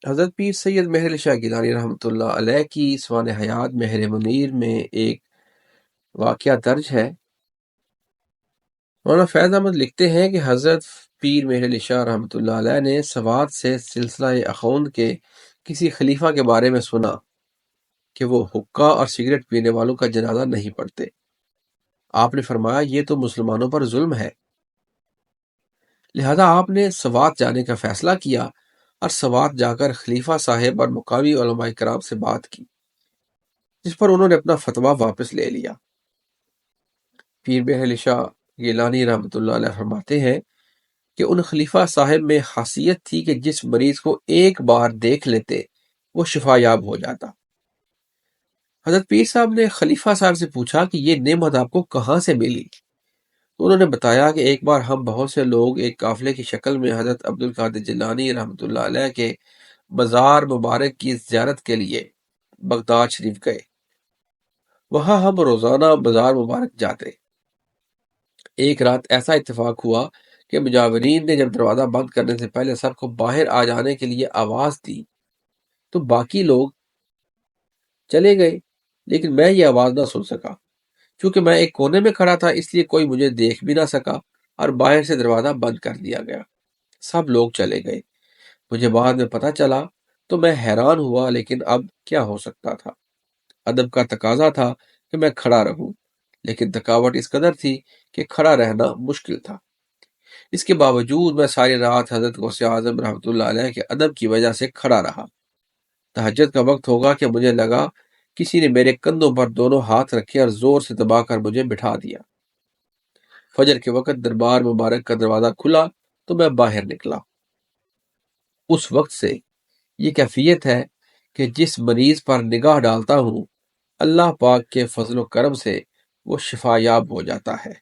حضرت پیر سید مہر علی شاہ گیلانی رحمۃ اللہ علیہ کی سوانح حیات مہر منیر میں ایک واقعہ درج ہے۔ مولانا فیض احمد لکھتے ہیں کہ حضرت پیر مہر علی شاہ رحمۃ اللہ علیہ نے سوات سے سلسلہ اخوند کے کسی خلیفہ کے بارے میں سنا کہ وہ حقہ اور سگریٹ پینے والوں کا جنازہ نہیں پڑھتے۔ آپ نے فرمایا یہ تو مسلمانوں پر ظلم ہے، لہذا آپ نے سوات جانے کا فیصلہ کیا اور سوات جا کر خلیفہ صاحب اور مقامی علماء کرام سے بات کی، جس پر انہوں نے اپنا فتویٰ واپس لے لیا۔ پیر مہر علی شاہ گیلانی رحمۃ اللہ علیہ فرماتے ہیں کہ ان خلیفہ صاحب میں خاصیت تھی کہ جس مریض کو ایک بار دیکھ لیتے وہ شفا یاب ہو جاتا۔ حضرت پیر صاحب نے خلیفہ صاحب سے پوچھا کہ یہ نعمت آپ کو کہاں سے ملی؟ تو انہوں نے بتایا کہ ایک بار ہم بہت سے لوگ ایک قافلے کی شکل میں حضرت عبد القادر جیلانی رحمۃ اللہ علیہ کے مزار مبارک کی زیارت کے لیے بغداد شریف گئے۔ وہاں ہم روزانہ مزار مبارک جاتے۔ ایک رات ایسا اتفاق ہوا کہ مجاورین نے جب دروازہ بند کرنے سے پہلے سب کو باہر آ جانے کے لیے آواز دی تو باقی لوگ چلے گئے، لیکن میں یہ آواز نہ سن سکا۔ چونکہ میں ایک کونے میں کھڑا تھا اس لیے کوئی مجھے دیکھ بھی نہ سکا اور باہر سے دروازہ بند کر دیا گیا۔ سب لوگ چلے گئے۔ مجھے بعد میں پتہ چلا تو میں حیران ہوا، لیکن اب کیا ہو سکتا تھا؟ ادب کا تقاضا تھا کہ میں کھڑا رہوں، لیکن تھکاوٹ اس قدر تھی کہ کھڑا رہنا مشکل تھا۔ اس کے باوجود میں ساری رات حضرت غوث اعظم رحمۃ اللہ علیہ کے ادب کی وجہ سے کھڑا رہا۔ تہجد کا وقت ہوگا کہ مجھے لگا کسی نے میرے کندھوں پر دونوں ہاتھ رکھے اور زور سے دبا کر مجھے بٹھا دیا۔ فجر کے وقت دربار مبارک کا دروازہ کھلا تو میں باہر نکلا۔ اس وقت سے یہ کیفیت ہے کہ جس مریض پر نگاہ ڈالتا ہوں اللہ پاک کے فضل و کرم سے وہ شفا یاب ہو جاتا ہے۔